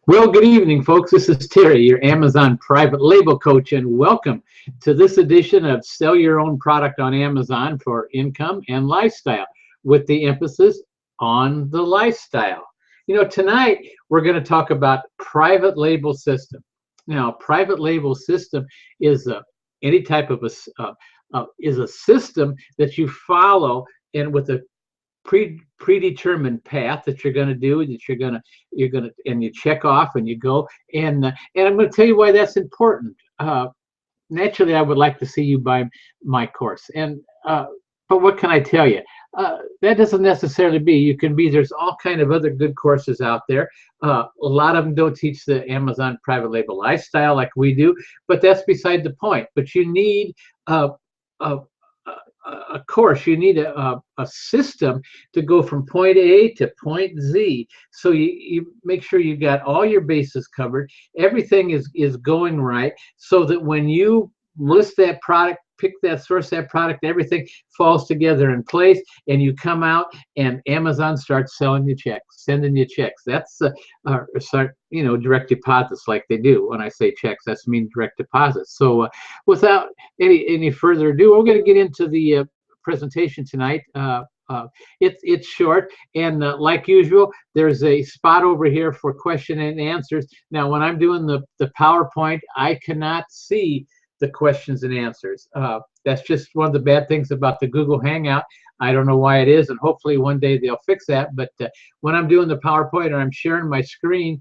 Well, good evening, folks. This is Terry, your Amazon private label coach, and welcome to this edition of Sell Your Own Product on Amazon for Income and Lifestyle, with the emphasis on the lifestyle. Tonight we're going to talk about private label system. Now, private label system is any type of is a system that you follow and with a predetermined path that you're going to do, that you're going to and you check off and you go, and I'm going to tell you why that's important. Naturally, I would like to see you buy my course, and but what can I tell you? That doesn't necessarily be. You can be. There's all kind of other good courses out there. A lot of them don't teach the Amazon private label lifestyle like we do, but that's beside the point. But you need a course. You need a system to go from point A to point Z. So you make sure you got all your bases covered. Everything is going right, so that when you list that product, pick that source, that product, everything falls together in place, and you come out and Amazon starts selling you checks, sending you checks. That's direct deposits like they do. When I say checks, that's mean direct deposits. So without any further ado, we're going to get into the presentation tonight. It's short, and like usual, there's a spot over here for question and answers. Now, when I'm doing the PowerPoint, I cannot see the questions and answers. That's just one of the bad things about the Google Hangout. I don't know why it is, and hopefully one day they'll fix that. But when I'm doing the PowerPoint or I'm sharing my screen,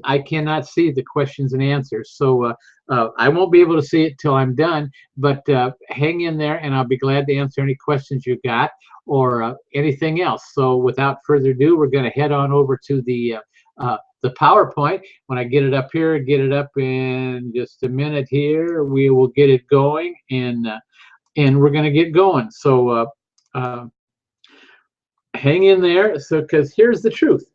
I cannot see the questions and answers. So I won't be able to see it till I'm done. But hang in there, and I'll be glad to answer any questions you got or anything else. So without further ado, we're going to head on over to the PowerPoint. When I get it up here, get it up in just a minute here, we will get it going, and we're going to get going. So hang in there. So, because here's the truth,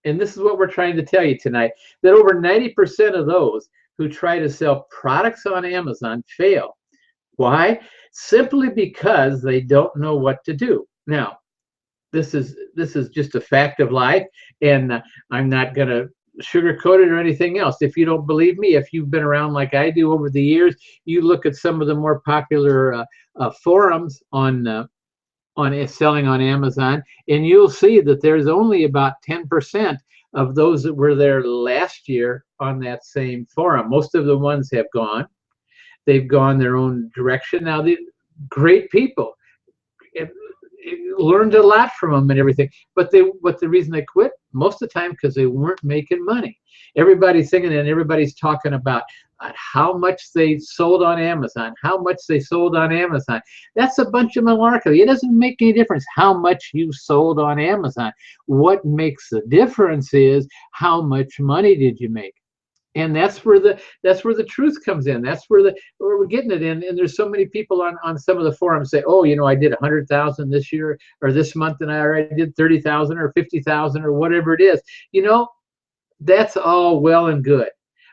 and this is what we're trying to tell you tonight, that over 90% of those who try to sell products on Amazon fail. Why? Simply because they don't know what to do. Now, this is just a fact of life, and I'm not going to sugarcoat it or anything else. If you don't believe me, if you've been around like I do over the years, you look at some of the more popular forums on selling on Amazon, and you'll see that there's only about 10% of those that were there last year on that same forum. Most of the ones have gone. They've gone their own direction. Now, the great people. Learned a lot from them and everything, but the reason they quit most of the time because they weren't making money. Everybody's singing and everybody's talking about how much they sold on Amazon, how much they sold on Amazon. That's a bunch of malarkey. It doesn't make any difference how much you sold on Amazon. What makes the difference is how much money did you make. And that's where the truth comes in. That's where we're getting it in. And there's so many people on some of the forums say, oh, I did 100,000 this year or this month, and I already did 30,000 or 50,000 or whatever it is. That's all well and good.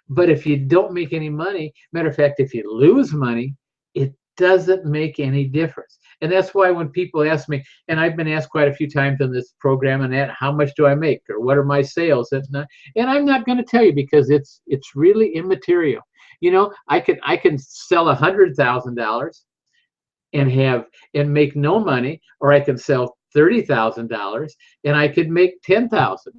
But if you don't make any money, matter of fact, if you lose money, it doesn't make any difference. And that's why when people ask me, and I've been asked quite a few times on this program, and that, how much do I make, or what are my sales? And I'm not going to tell you, because it's really immaterial. I can sell $100,000 and make no money, or I can sell $30,000 and I could make 10,000.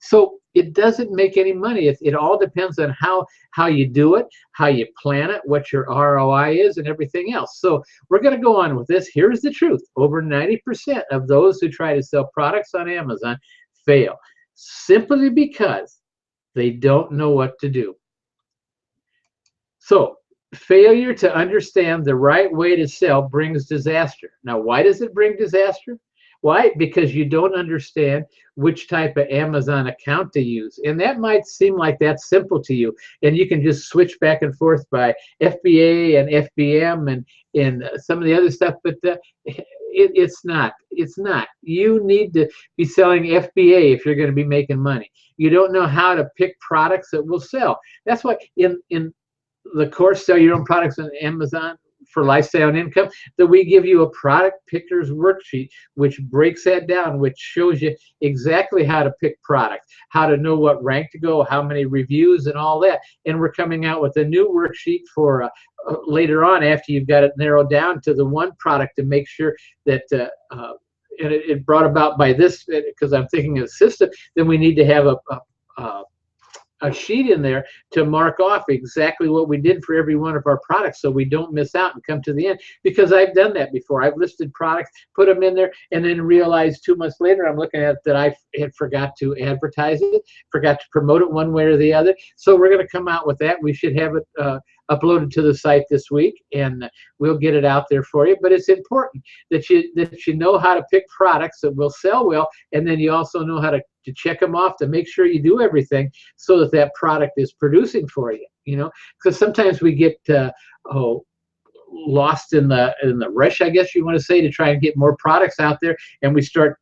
So it doesn't make any money. It all depends on how you do it, how you plan it, what your ROI is, and everything else. So we're going to go on with this. Here's the truth. Over 90% of those who try to sell products on Amazon fail, simply because they don't know what to do. So failure to understand the right way to sell brings disaster. Now, why does it bring disaster? Why? Because you don't understand which type of Amazon account to use. And that might seem like that's simple to you. And you can just switch back and forth by FBA and FBM and some of the other stuff, but it's not. It's not. You need to be selling FBA if you're going to be making money. You don't know how to pick products that will sell. That's why in the course, Sell Your Own Products on Amazon for lifestyle and income, that we give you a product pickers worksheet, which breaks that down, which shows you exactly how to pick products, how to know what rank to go, how many reviews and all that. And we're coming out with a new worksheet for later on, after you've got it narrowed down to the one product, to make sure that and it brought about by this, because I'm thinking of the system, then we need to have a sheet in there to mark off exactly what we did for every one of our products, so we don't miss out and come to the end. Because I've done that before. I've listed products, put them in there, and then realized 2 months later I'm looking at that I had forgot to advertise it, forgot to promote it one way or the other. So we're going to come out with that. We should have it uploaded to the site this week, and we'll get it out there for you. But it's important that you know how to pick products that will sell well, and then you also know how to check them off, to make sure you do everything so that that product is producing for you. You know, because sometimes we get lost in the rush, I guess you want to say, to try and get more products out there, and we start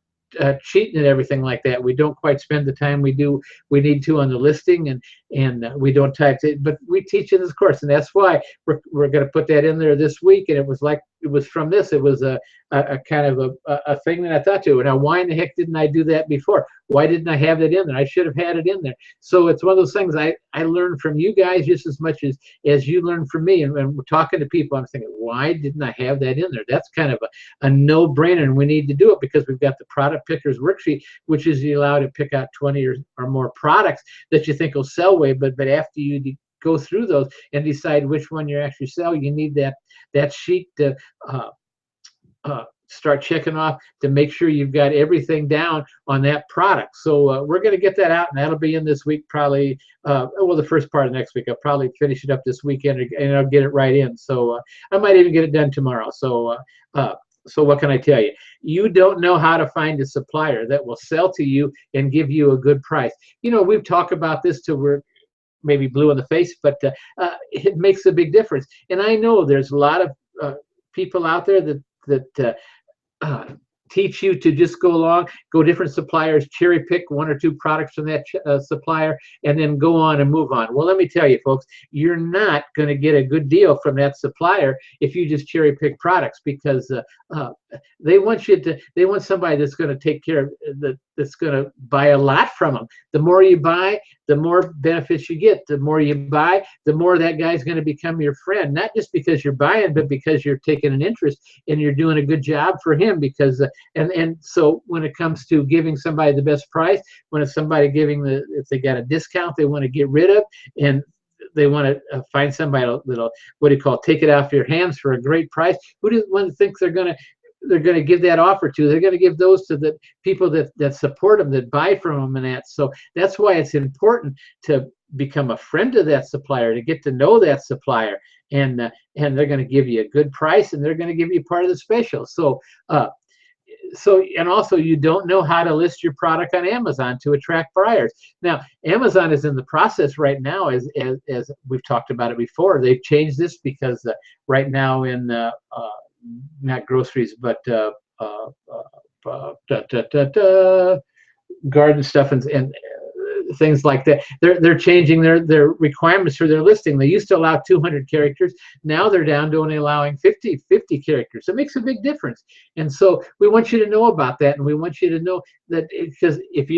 cheating and everything like that. We don't quite spend the time we need to on the listing, and we don't type it. But we teach in this course, and that's why we're going to put that in there this week. And it was from this. It was a kind of a thing that I thought to. Now, why in the heck didn't I do that before? Why didn't I have that in there? I should have had it in there. So it's one of those things I learned from you guys just as much as you learned from me. And when we're talking to people, I'm thinking, why didn't I have that in there? That's kind of a no-brainer, and we need to do it because we've got the product pickers worksheet, which is you allow to pick out 20 or more products that you think will sell way. But after you go through those and decide which one you actually sell, you need that sheet to start checking off to make sure you've got everything down on that product. So we're going to get that out, and that'll be in this week probably. Well, the first part of next week. I'll probably finish it up this weekend, and I'll get it right in. So I might even get it done tomorrow. So what can I tell you? You don't know how to find a supplier that will sell to you and give you a good price. You know, we've talked about this till we're maybe blue in the face, but it makes a big difference. And I know there's a lot of people out there that teach you to just go different suppliers, cherry pick 1 or 2 products from that supplier, and then go on and move on. Well, let me tell you, folks, you're not going to get a good deal from that supplier if you just cherry pick products, because they want somebody that's going to take care of that's going to buy a lot from them. The more you buy, the more benefits you get. The more you buy, the more that guy's going to become your friend, not just because you're buying, but because you're taking an interest and you're doing a good job for him. Because and so when it comes to giving somebody the best price, when it's somebody if they got a discount they want to get rid of, and they want to find somebody that'll, what do you call it, take it off your hands for a great price, who does one think they're going to give that offer to? They're going to give those to the people that support them, that buy from them, and that. So that's why it's important to become a friend of that supplier, to get to know that supplier, and they're going to give you a good price, and they're going to give you part of the special. So and also, you don't know how to list your product on Amazon to attract buyers. Now, Amazon is in the process right now, as we've talked about it before. They've changed this because right now in not groceries, but garden stuff and things like that. They're changing their requirements for their listing. They used to allow 200 characters. Now they're down to only allowing 50 characters. It makes a big difference. And so we want you to know about that, and we want you to know that, because if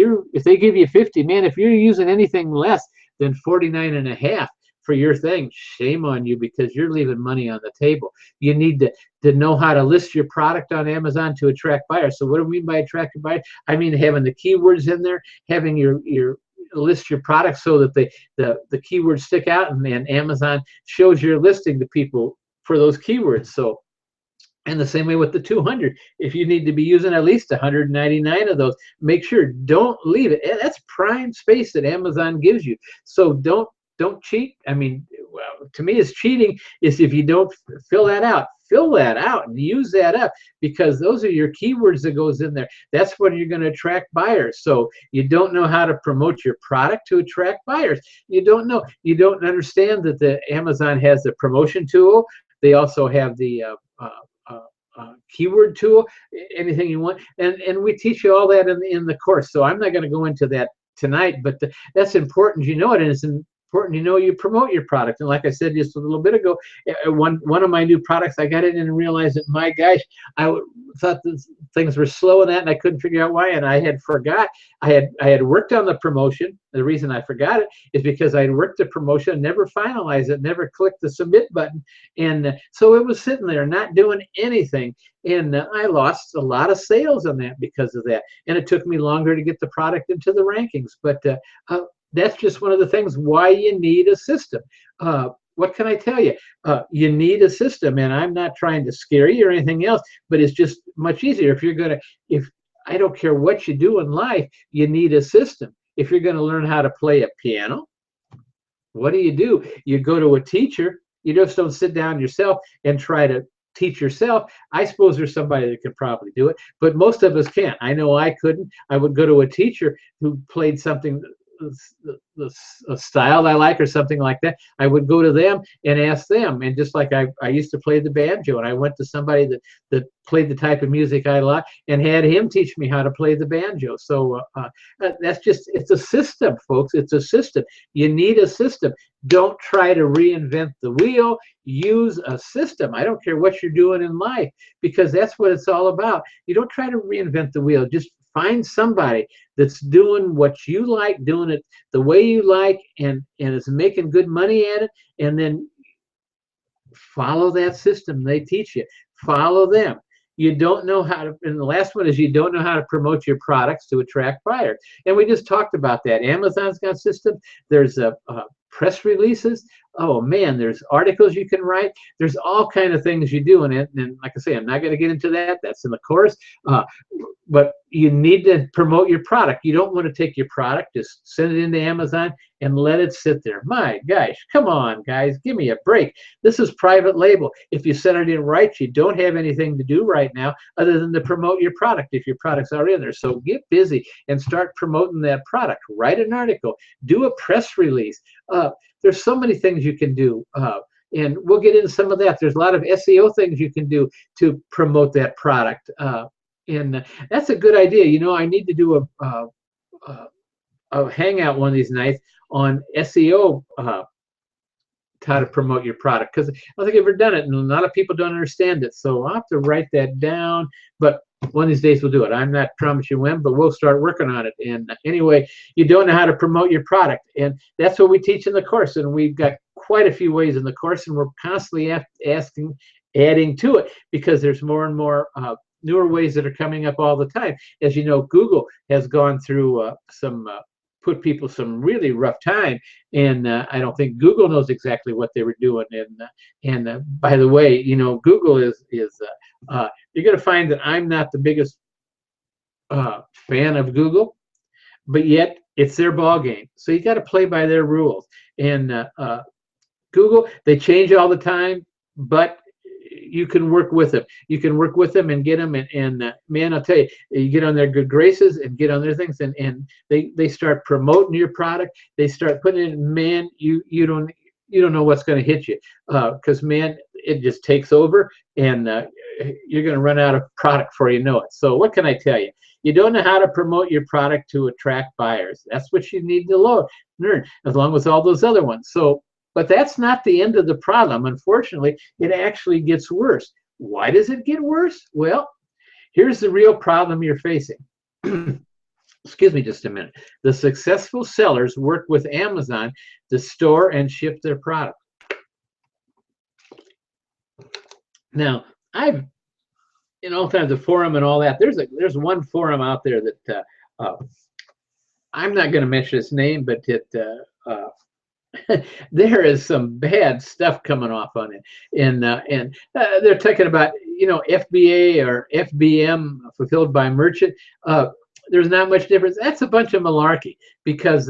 they give you 50, man, if you're using anything less than 49 and a half for your thing, shame on you, because you're leaving money on the table. You need to know how to list your product on Amazon to attract buyers. So what do we mean by attracting buyers? I mean having the keywords in there, having your list your product so that the keywords stick out, and then Amazon shows your listing to people for those keywords. So, and the same way with the 200, if you need to be using at least 199 of those, make sure, don't leave it. That's prime space that Amazon gives you. So don't cheat. I mean, well, to me, it's cheating is if you don't fill that out and use that up, because those are your keywords that goes in there. That's when you're going to attract buyers. So you don't know how to promote your product to attract buyers. You don't understand that the Amazon has the promotion tool. They also have the keyword tool, anything you want. And we teach you all that in the course. So I'm not going to go into that tonight, but that's important. You know it, and it's important important, you promote your product. And like I said just a little bit ago, one of my new products, I got in and realized that, my gosh, thought that things were slow in that, and I couldn't figure out why. And I had forgot. I had worked on the promotion. The reason I forgot it is because I had worked the promotion, never finalized it, never clicked the submit button, and so it was sitting there not doing anything. And I lost a lot of sales on that because of that. And it took me longer to get the product into the rankings. But that's just one of the things why you need a system. What can I tell you? You need a system, and I'm not trying to scare you or anything else, but it's just much easier if I don't care what you do in life, you need a system. If you're going to learn how to play a piano, what do? You go to a teacher. You just don't sit down yourself and try to teach yourself. I suppose there's somebody that could probably do it, but most of us can't. I know I couldn't. I would go to a teacher who played something, a style I like or something like that. I would go to them and ask them. And just like I used to play the banjo, and I went to somebody that played the type of music I like and had him teach me how to play the banjo. So it's a system, folks. It's a system. You need a system. Don't try to reinvent the wheel. Use a system. I don't care what you're doing in life, because that's what it's all about. You don't try to reinvent the wheel. Just find somebody that's doing what you like, doing it the way you like, and is making good money at it, and then follow that system they teach you. Follow them. You don't know how to, and the last one is you don't know how to promote your products to attract buyers. And we just talked about that. Amazon's got systems. There's press releases. Oh man, there's articles you can write. There's all kind of things you do in it. And like I say, I'm not going to get into that. That's in the course. But you need to promote your product. You don't want to take your product, just send it into Amazon and let it sit there. My gosh, come on, guys, give me a break. This is private label. If you send it in right, you don't have anything to do right now other than to promote your product if your product's already in there. So get busy and start promoting that product. Write an article. Do a press release. There's so many things you can do. And we'll get into some of that. There's a lot of SEO things you can do to promote that product. And that's a good idea. I need to do a hangout one of these nights on SEO, how to promote your product, because I don't think I've ever done it, and a lot of people don't understand it. So I'll have to write that down. But one of these days we'll do it. I'm not promising you when, but we'll start working on it. And anyway, you don't know how to promote your product, and that's what we teach in the course. And we've got quite a few ways in the course, and we're constantly adding to it, because there's more and more newer ways that are coming up all the time. As you know, Google has gone through put people some really rough time, and I don't think Google knows exactly what they were doing. And by the way, Google is you're going to find that I'm not the biggest fan of Google, but yet it's their ball game. So you got to play by their rules. And Google, they change all the time, but you can work with them. You can work with them and get them. And man, I'll tell you, you get on their good graces and get on their things, and they start promoting your product. They start putting it in. Man, you don't know what's going to hit you, because man, it just takes over, and you're going to run out of product before you know it. So what can I tell you? You don't know how to promote your product to attract buyers. That's what you need to learn, along with all those other ones. But that's not the end of the problem. Unfortunately, it actually gets worse. Why does it get worse? Well, here's the real problem you're facing. Excuse me just a minute. The successful sellers work with Amazon to store and ship their product. Now, I've, all kinds of forum and all that. There's one forum out there that I'm not going to mention its name, but there is some bad stuff coming off on it, and they're talking about FBA or FBM, fulfilled by merchant. There's not much difference. That's a bunch of malarkey, because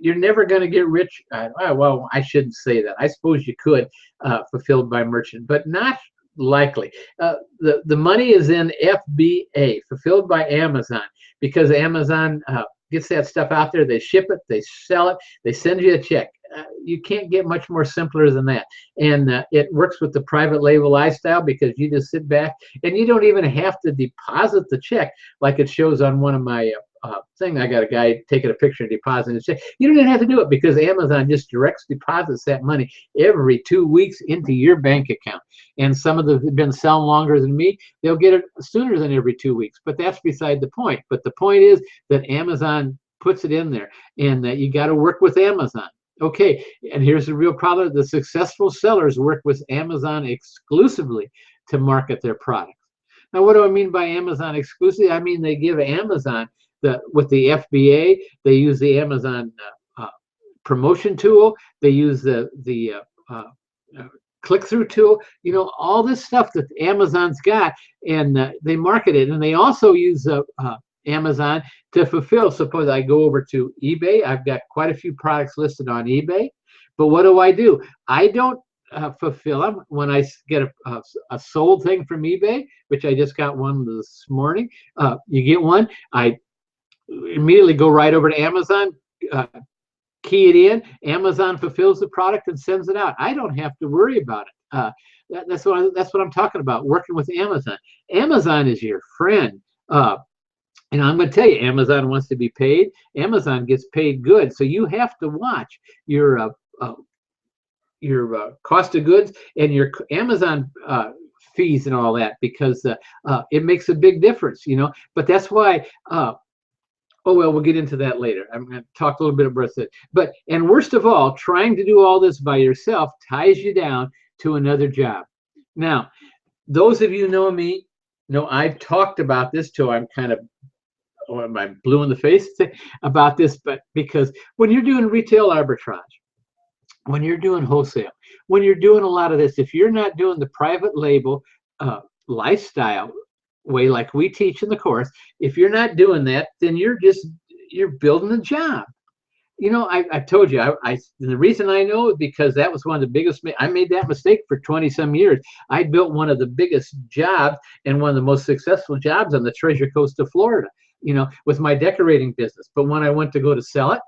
you're never going to get rich. Well, I shouldn't say that. I suppose you could, fulfilled by merchant, but not likely. The money is in FBA, fulfilled by Amazon, because Amazon gets that stuff out there. They ship it, they sell it, they send you a check. You can't get much more simpler than that. And it works with the private label lifestyle, because you just sit back and you don't even have to deposit the check like it shows on one of my thing. I got a guy taking a picture and depositing. You don't even have to do it because Amazon just directs deposits that money every 2 weeks into your bank account. And some of them have been selling longer than me. They'll get it sooner than every 2 weeks. But that's beside the point. But the point is that Amazon puts it in there, and that you got to work with Amazon. Okay, and here's the real problem. The successful sellers work with Amazon exclusively to market their products. Now, what do I mean by Amazon exclusive? I mean they give Amazon, with the FBA, they use the Amazon promotion tool. They use the click-through tool. You know, all this stuff that Amazon's got, and they market it. And they also use Amazon to fulfill. Suppose I go over to eBay. I've got quite a few products listed on eBay. But what do? I don't fulfill them. When I get a sold thing from eBay, which I just got one this morning, you get one, I immediately go right over to Amazon, key it in, Amazon fulfills the product and sends it out. I don't have to worry about it. That's what I'm talking about, working with Amazon. Amazon is your friend. And I'm going to tell you, Amazon wants to be paid. Amazon gets paid good. So you have to watch your cost of goods and your Amazon fees and all that, because it makes a big difference, you know. But that's why, oh, well, we'll get into that later. I'm going to talk a little bit about it. But, and worst of all, trying to do all this by yourself ties you down to another job. Now, those of you know me know I've talked about this till I'm kind of, I'm blue in the face about this, but because when you're doing retail arbitrage, when you're doing wholesale, when you're doing a lot of this, if you're not doing the private label lifestyle way like we teach in the course, if you're not doing that, then you're building a job. You know, I told you, the reason I know is because that was one of the biggest, I made that mistake for 20 some years. I built one of the biggest jobs and one of the most successful jobs on the Treasure Coast of Florida, you know, with my decorating business. But when I went to go to sell it,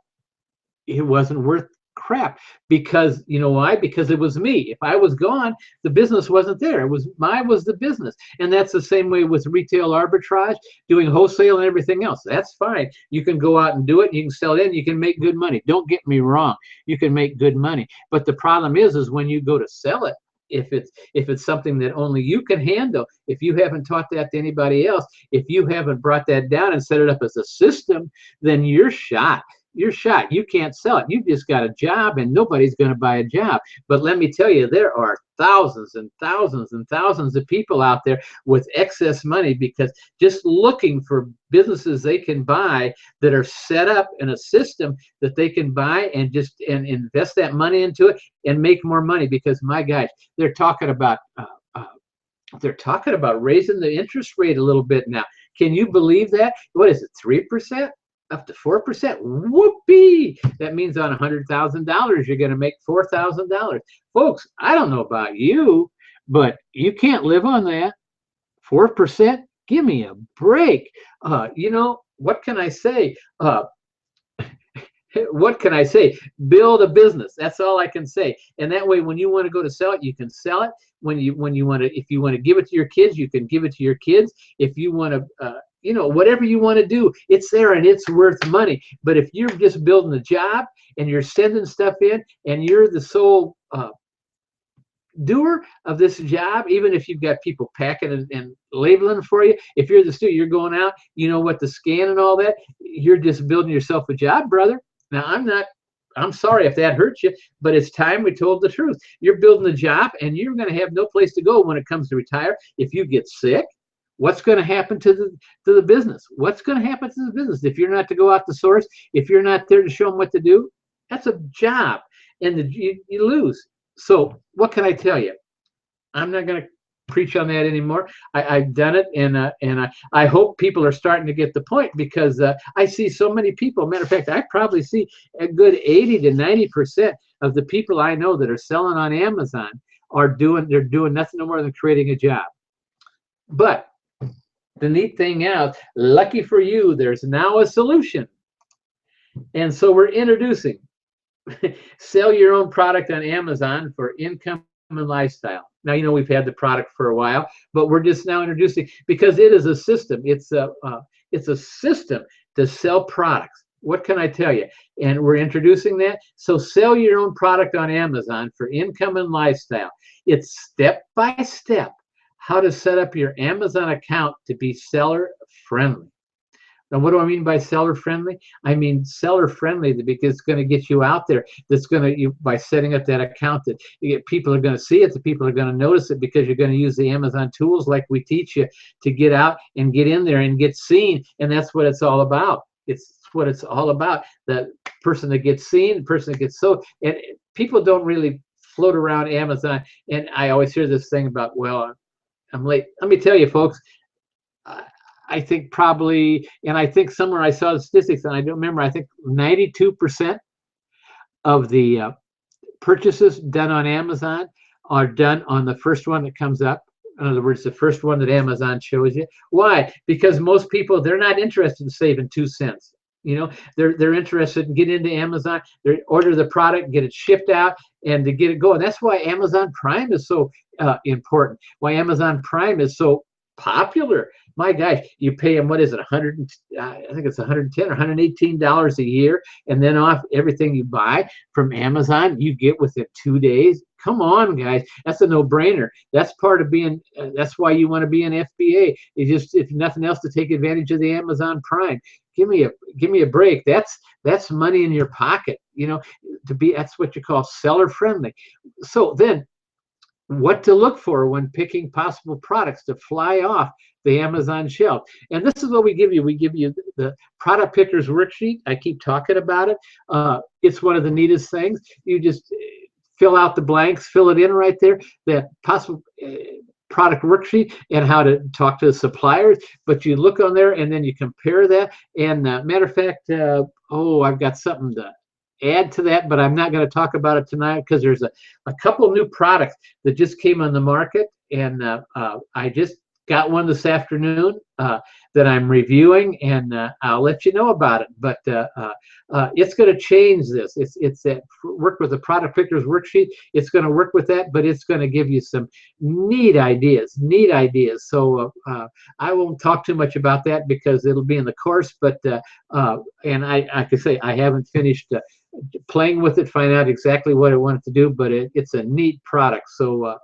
it wasn't worth crap. Because, you know why? Because it was me. If I was gone, the business wasn't there. It was the business. And that's the same way with retail arbitrage, doing wholesale and everything else. That's fine. You can go out and do it. You can sell it in. You can make good money. Don't get me wrong. You can make good money. But the problem is when you go to sell it, if it's something that only you can handle, if you haven't taught that to anybody else, if you haven't brought that down and set it up as a system, then you're shot. You're shot. You can't sell it. You've just got a job, and nobody's going to buy a job. But let me tell you, there are thousands and thousands and thousands of people out there with excess money, because just looking for businesses they can buy that are set up in a system that they can buy and invest that money into it and make more money. Because my gosh, they're talking about raising the interest rate a little bit now. Can you believe that? What is it, 3%? Up to 4%. Whoopee! That means on $100,000, you're going to make $4,000. Folks, I don't know about you, but you can't live on that. 4%? Give me a break. You know, what can I say? What can I say? Build a business. That's all I can say. And that way, when you want to go to sell it, you can sell it. When you want to, if you want to give it to your kids, you can give it to your kids. If you want to, you know, whatever you want to do, it's there and it's worth money. But if you're just building a job and you're sending stuff in and you're the sole doer of this job, even if you've got people packing and labeling for you, if you're the student, you're going out, you know what, to scan and all that, you're just building yourself a job, brother. Now, I'm sorry if that hurts you, but it's time we told the truth. You're building a job and you're going to have no place to go when it comes to retire. If you get sick, what's going to happen to the business? What's going to happen to the business if you're not to go out the source? If you're not there to show them what to do, that's a job, and you lose. So what can I tell you? I'm not going to preach on that anymore. I've done it, and I hope people are starting to get the point, because I see so many people. Matter of fact, I probably see a good 80 to 90% of the people I know that are selling on Amazon they're doing nothing more than creating a job. But the neat thing out, lucky for you, there's now a solution. And so we're introducing sell your own product on Amazon for income and lifestyle. Now, you know, we've had the product for a while, but we're just now introducing, because it is a system. It's a system to sell products. What can I tell you? And we're introducing that. So sell your own product on Amazon for income and lifestyle. It's step by step how to set up your Amazon account to be seller friendly. Now, what do I mean by seller friendly? I mean seller friendly because it's going to get you out there. That's going to, you by setting up that account, that people are going to see it, the people are going to notice it, because you're going to use the Amazon tools like we teach you to get out and get in there and get seen. And that's what it's all about. It's what it's all about. The person that gets seen, the person that gets sold. And people don't really float around Amazon. And I always hear this thing about, well, I'm late. Let me tell you, folks, I think probably, and I think somewhere I saw the statistics, and I don't remember, I think 92% of the purchases done on Amazon are done on the first one that comes up. In other words, the first one that Amazon shows you. Why? Because most people, they're not interested in saving 2 cents. You know, they're interested in getting into Amazon, they order the product, get it shipped out, and to get it going. That's why Amazon Prime is so important. Why Amazon Prime is so popular. My gosh, you pay them, what is it, I think it's $110 or $118 a year, and then off everything you buy from Amazon, you get within 2 days. Come on, guys, that's a no-brainer. That's part of being. That's why you want to be an FBA. It's just, if nothing else, to take advantage of the Amazon Prime. Give me a break. That's money in your pocket. You know, that's what you call seller friendly. So then, what to look for when picking possible products to fly off the Amazon shelf. And this is what we give you. We give you the product pickers worksheet. I keep talking about it. It's one of the neatest things. You just fill out the blanks, fill it in right there, that possible product worksheet, and how to talk to the suppliers. But you look on there and then you compare that. And matter of fact, I've got something to add to that, but I'm not going to talk about it tonight, because there's a couple new products that just came on the market, and I just got one this afternoon that I'm reviewing, and I'll let you know about it. But it's going to change this. It's that work with the product pickers worksheet. It's going to work with that, but it's going to give you some neat ideas. So I won't talk too much about that because it'll be in the course. But and I can say I haven't finished playing with it, find out exactly what I want it to do, but it's a neat product. So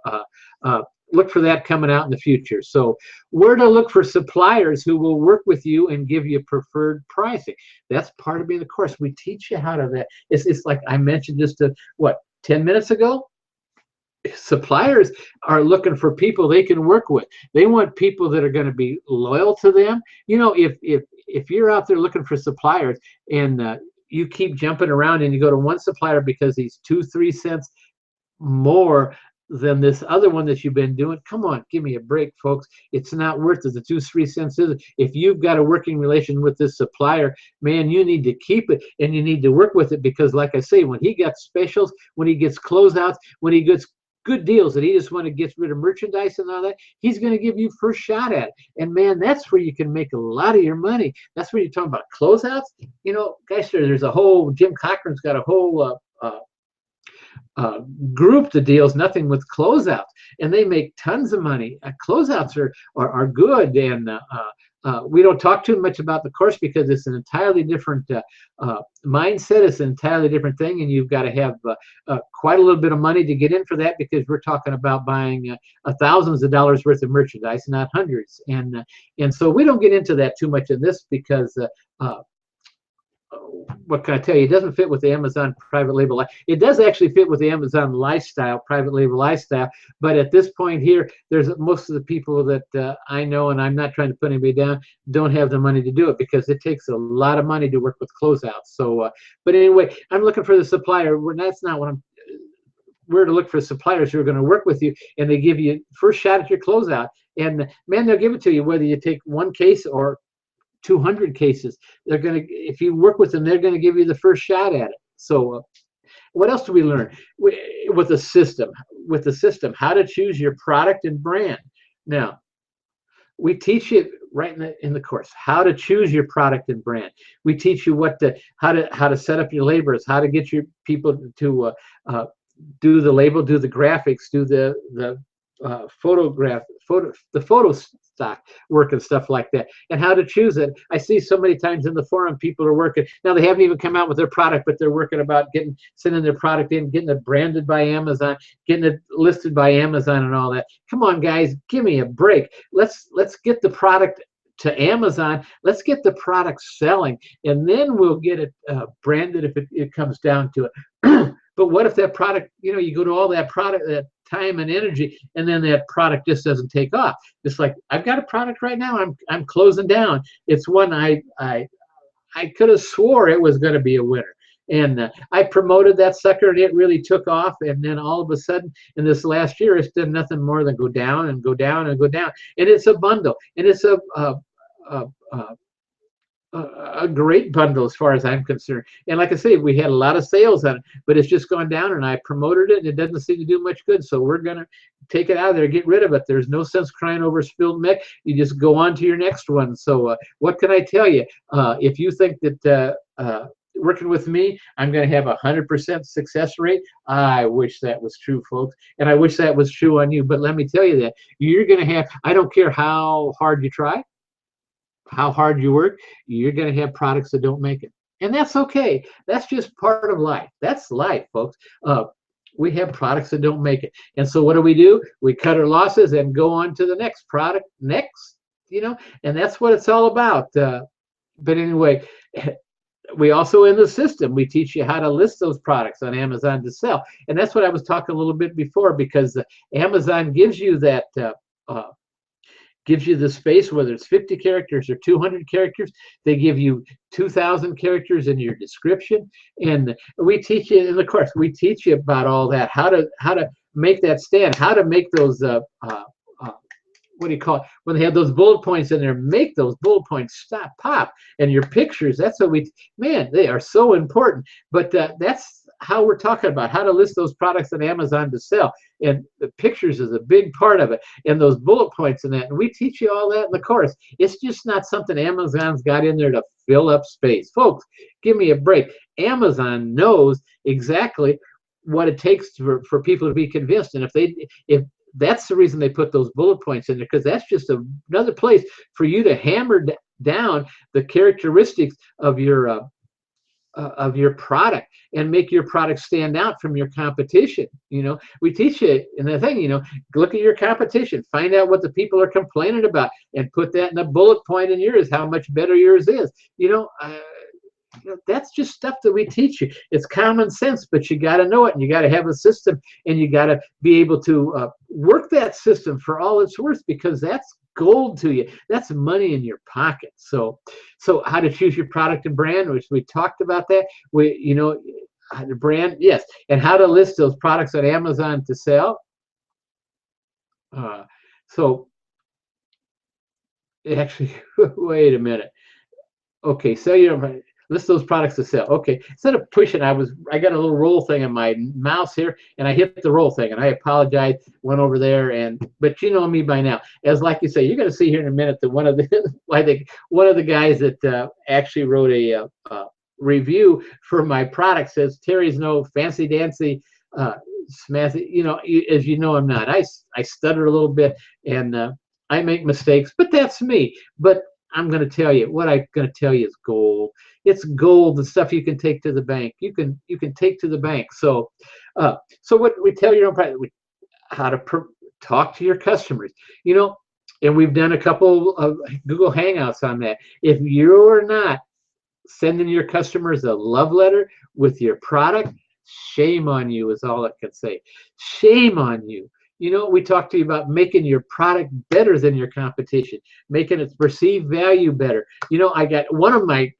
look for that coming out in the future. So where to look for suppliers who will work with you and give you preferred pricing. That's part of being the course. We teach you how to that. It's like I mentioned just 10 minutes ago. Suppliers are looking for people they can work with. They want people that are going to be loyal to them. You know, if you're out there looking for suppliers and you keep jumping around and you go to one supplier because he's 2-3 cents more than this other one that you've been doing, come on, give me a break, folks. It's not worth it. The 2-3 cents is. If you've got a working relation with this supplier, man, you need to keep it and you need to work with it, because like I say, when he got specials, when he gets closeouts, when he gets good deals that he just want to get rid of merchandise and all that, he's going to give you first shot at it. And man, that's where you can make a lot of your money. That's where you're talking about closeouts. You know, guys, there's a whole, Jim Cochran's got a whole group that deals nothing with closeouts, and they make tons of money. Closeouts are good, and we don't talk too much about the course because it's an entirely different mindset. It's an entirely different thing, and you've got to have quite a little bit of money to get in for that, because we're talking about buying thousands of dollars worth of merchandise, not hundreds. And so we don't get into that too much in this, because what can I tell you? It doesn't fit with the Amazon private label. It does actually fit with the Amazon lifestyle, private label lifestyle. But at this point here, there's most of the people that I know, and I'm not trying to put anybody down, don't have the money to do it, because it takes a lot of money to work with closeouts. So, but anyway, I'm looking for the supplier. That's not what we're to look for suppliers who are going to work with you, and they give you first shot at your closeout. And man, they'll give it to you whether you take one case or 200 cases. They're going to, if you work with them, they're going to give you the first shot at it. So what else do we learn with the system? With the system, how to choose your product and brand. Now, we teach you right in the course how to choose your product and brand. We teach you how to set up your labels, how to get your people to do the label, do the graphics, do the the photo stock work and stuff like that, and how to choose it. I see so many times in the forum people are working now. They haven't even come out with their product, but they're working about sending their product in, getting it branded by Amazon, getting it listed by Amazon, and all that. Come on, guys, give me a break. Let's get the product to Amazon. Let's get the product selling, and then we'll get it branded if it comes down to it. But what if that product, you go to all that product, that time and energy, and then that product just doesn't take off? It's like, I've got a product right now. I'm closing down. It's one I could have swore it was going to be a winner. And I promoted that sucker, and it really took off. And then all of a sudden, in this last year, it's done nothing more than go down and go down and go down. And it's a bundle, and it's a great bundle as far as I'm concerned. And like I say, we had a lot of sales on it, but it's just gone down, and I promoted it, and it doesn't seem to do much good. So we're going to take it out of there, get rid of it. There's no sense crying over spilled milk. You just go on to your next one. So what can I tell you? If you think that working with me, I'm going to have 100% success rate, I wish that was true, folks. And I wish that was true on you. But let me tell you that you're going to have, I don't care how hard you try, how hard you work, you're going to have products that don't make it. And that's okay. That's just part of life. That's life, folks. We have products that don't make it. And so what do? We cut our losses and go on to the next product next, and that's what it's all about. But anyway, we also, in the system, we teach you how to list those products on Amazon to sell. And that's what I was talking a little bit before, because Amazon gives you that gives you the space, whether it's 50 characters or 200 characters. They give you 2,000 characters in your description, and we teach you in the course. We teach you about all that, how to make that stand, how to make those what do you call it, when they have those bullet points in there, make those bullet points pop. And your pictures, that's what they are so important. But that's how we're talking about how to list those products on Amazon to sell. And the pictures is a big part of it, and those bullet points in that. And we teach you all that in the course. It's just not something Amazon's got in there to fill up space. Folks, give me a break. Amazon knows exactly what it takes for people to be convinced. And if that's the reason they put those bullet points in there, because that's just another place for you to hammer down the characteristics of your product and make your product stand out from your competition. We teach you, and the thing, look at your competition, find out what the people are complaining about, and put that in a bullet point in yours, how much better yours is. That's just stuff that we teach you. It's common sense, but you got to know it, and you got to have a system, and you got to be able to work that system for all it's worth, because that's gold to you. That's money in your pocket. So how to choose your product and brand, which we talked about that. The brand, yes, and how to list those products on Amazon to sell. So actually, wait a minute. Okay, so list those products to sell. Okay, instead of pushing, I got a little roll thing on my mouse here, and I hit the roll thing, and I apologize. Went over there, but you know me by now. As like you say, you're going to see here in a minute that one of the guys that actually wrote a review for my product says Terry's no fancy dancy smathy. As you know, I'm not. I stutter a little bit, and I make mistakes, but that's me. But I'm going to tell you, what I'm going to tell you is gold. It's gold, the stuff you can take to the bank. You can take to the bank. So what we tell you, how to talk to your customers, and we've done a couple of Google Hangouts on that. If you're not sending your customers a love letter with your product, shame on you is all I can say. Shame on you. We talked to you about making your product better than your competition, making its perceived value better. I got one of my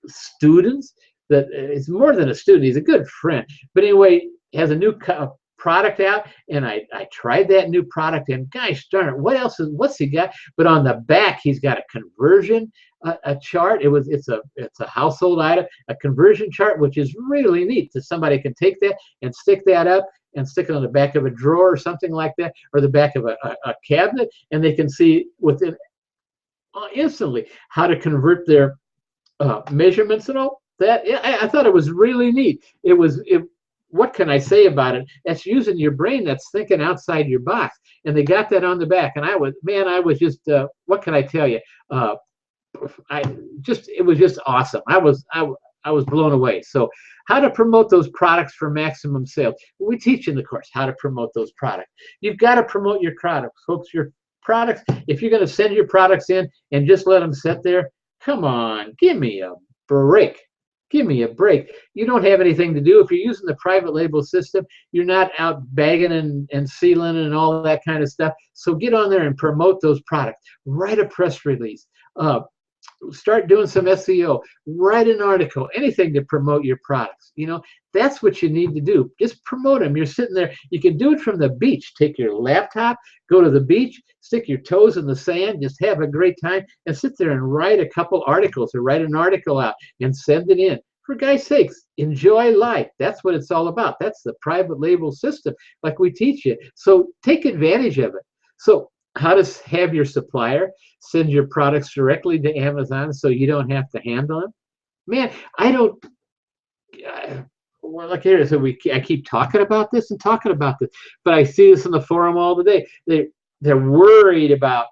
students that is more than a student. He's a good friend. But anyway, has a new product out, and I tried that new product, and gosh darn it, what's he got? But on the back, he's got a conversion a chart. It's a household item, a conversion chart, which is really neat. That somebody can take that and stick that up and stick it on the back of a drawer or something like that, or the back of a cabinet, and they can see within instantly how to convert their measurements and all that. I thought it was really neat. what can I say about it? That's using your brain, that's thinking outside your box. And they got that on the back. And I was just, what can I tell you? Uh, it was just awesome. I was blown away. So how to promote those products for maximum sales. We teach in the course how to promote those products. You've got to promote your products, folks. Your products, if you're going to send your products in and just let them sit there, come on, give me a break. Give me a break. You don't have anything to do. If you're using the private label system, you're not out bagging and sealing and all that kind of stuff. So get on there and promote those products. Write a press release. Start doing some SEO, write an article, anything to promote your products. That's what you need to do. Just promote them. You're sitting there. You can do it from the beach. Take your laptop, go to the beach, stick your toes in the sand, just have a great time, and sit there and write a couple articles or write an article out and send it in. For God's sakes, enjoy life. That's what it's all about. That's the private label system, like we teach you. So take advantage of it. So how to have your supplier send your products directly to Amazon so you don't have to handle them. Man, I don't. Well, look here. So I keep talking about this and talking about this, but I see this in the forum all the day. They're worried about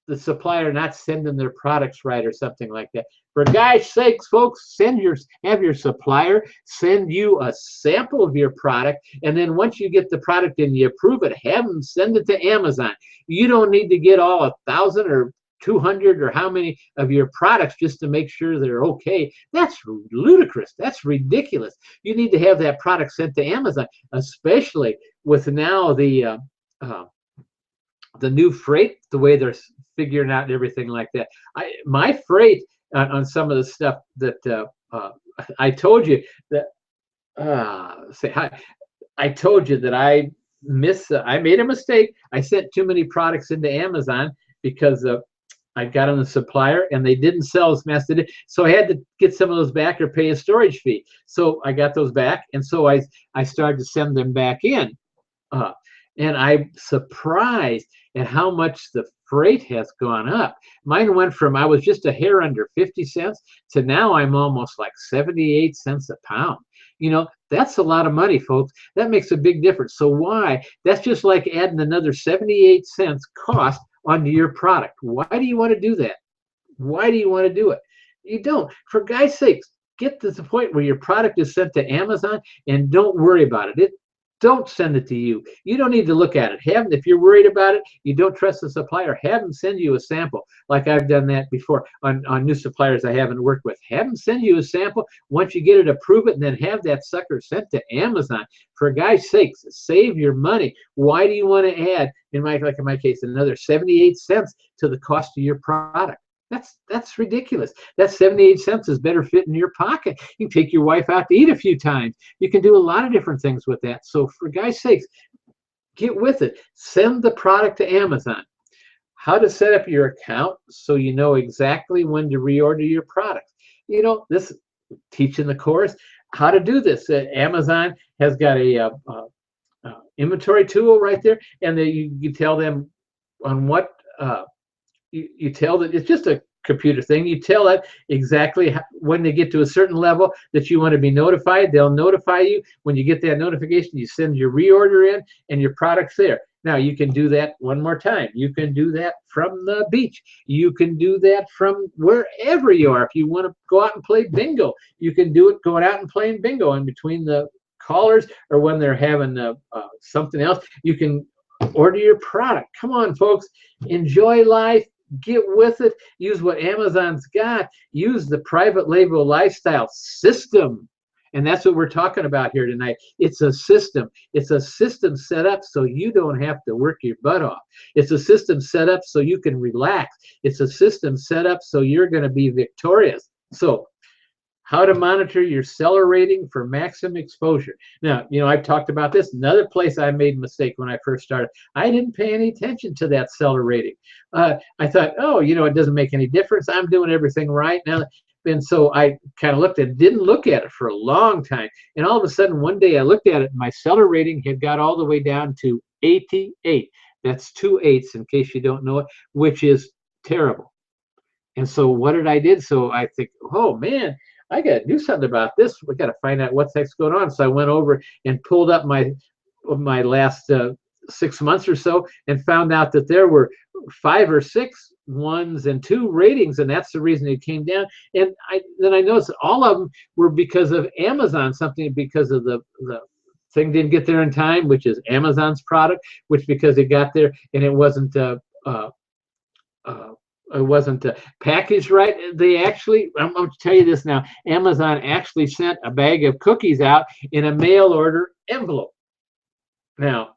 the supplier not sending their products right or something like that. For God's sakes, folks, have your supplier send you a sample of your product, and then once you get the product and you approve it, have them send it to Amazon. You don't need to get all 1,000 or 200 or how many of your products just to make sure they're okay. That's ludicrous. That's ridiculous. You need to have that product sent to Amazon, especially with now the new freight, the way they're figuring out and everything like that. My freight on some of the stuff that I told you that I told you that I made a mistake. I sent too many products into Amazon because I got on the supplier and they didn't sell as fast as they did. So I had to get some of those back or pay a storage fee. So I got those back, and so I started to send them back in. And I'm surprised at how much the freight has gone up. Mine went from, I was just a hair under 50 cents to now I'm almost like 78 cents a pound. That's a lot of money, folks. That makes a big difference. So why? That's just like adding another 78 cents cost onto your product. Why do you want to do that? Why do you want to do it? You don't. For God's sakes, get to the point where your product is sent to Amazon and don't worry about it. Don't send it to you. You don't need to look at it. If you're worried about it, you don't trust the supplier, have them send you a sample. Like I've done that before on new suppliers I haven't worked with. Have them send you a sample. Once you get it, approve it, and then have that sucker sent to Amazon. For God's sakes, save your money. Why do you want to add, in my case, another 78 cents to the cost of your product? That's ridiculous. That 78 cents is better fit in your pocket. You can take your wife out to eat a few times. You can do a lot of different things with that. So for God's sakes, get with it. Send the product to Amazon. How to set up your account so you know exactly when to reorder your product. This teaching the course, how to do this. Amazon has got a inventory tool right there, and you tell them on what you tell that it's just a computer thing. You tell it exactly when they get to a certain level that you want to be notified. They'll notify you. When you get that notification, you send your reorder in and your product's there. Now you can do that one more time. You can do that from the beach. You can do that from wherever you are. If you want to go out and play bingo, you can do it going out and playing bingo in between the callers, or when they're having something else. You can order your product. Come on, folks. Enjoy life. Get with it. Use what Amazon's got. Use the private label lifestyle system. And that's what we're talking about here tonight. It's a system. It's a system set up so you don't have to work your butt off. It's a system set up so you can relax. It's a system set up so you're going to be victorious. So how to monitor your seller rating for maximum exposure. Now, I've talked about this. Another place I made a mistake when I first started. I didn't pay any attention to that seller rating. I thought, it doesn't make any difference. I'm doing everything right now. And so I kind of didn't look at it for a long time. And all of a sudden, one day I looked at it, and my seller rating had got all the way down to 88. That's 2 8s, in case you don't know it, which is terrible. And so what did I do? So I think, oh, man, I got to do something about this. We got to find out what's next going on. So I went over and pulled up my last 6 months or so and found out that there were 5 or 6 ones and 2 ratings, and that's the reason it came down. And then I noticed all of them were because of Amazon, something because of the thing didn't get there in time, which is Amazon's product, which because it got there and it wasn't packaged right. They actually, I'm going to tell you this now, Amazon actually sent a bag of cookies out in a mail order envelope. Now,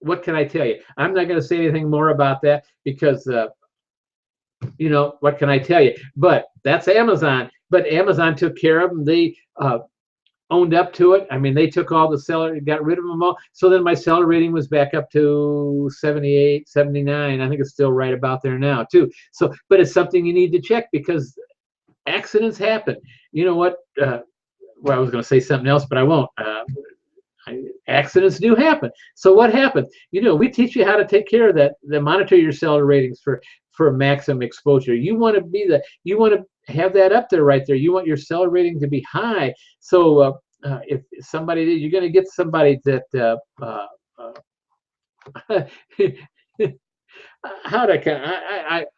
what can I tell you? I'm not going to say anything more about that because, what can I tell you? But that's Amazon. But Amazon took care of them. They owned up to it. I mean, they took all the seller, got rid of them all. So then my seller rating was back up to 78, 79. I think it's still right about there now too. So, but it's something you need to check because accidents happen. You know what? Well, I was going to say something else, but I won't. Accidents do happen. So what happens? We teach you how to take care of that. Monitor your seller ratings for maximum exposure. You want to have that up there right there. You want your seller rating to be high. So if somebody, you're going to get somebody that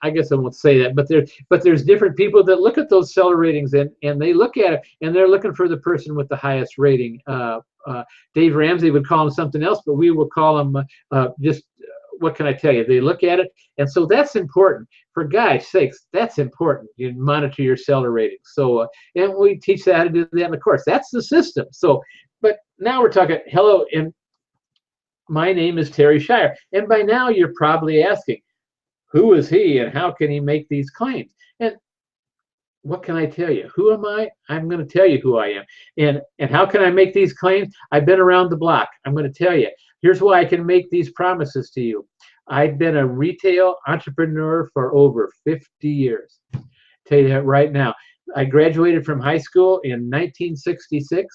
I guess I won't say that, but there's different people that look at those seller ratings and they look at it and they're looking for the person with the highest rating. Dave Ramsey would call him something else, but we will call him just what can I tell you? They look at it, and so that's important. For guys' sakes, that's important. You monitor your seller ratings. So, and we teach that how to do that in the course. That's the system. So, but now we're talking. Hello, and my name is Terry Shire, and by now you're probably asking, who is he, and how can he make these claims? And what can I tell you? Who am I? I'm going to tell you who I am. And how can I make these claims? I've been around the block. I'm going to tell you. Here's why I can make these promises to you. I've been a retail entrepreneur for over 50 years. Tell you that right now. I graduated from high school in 1966.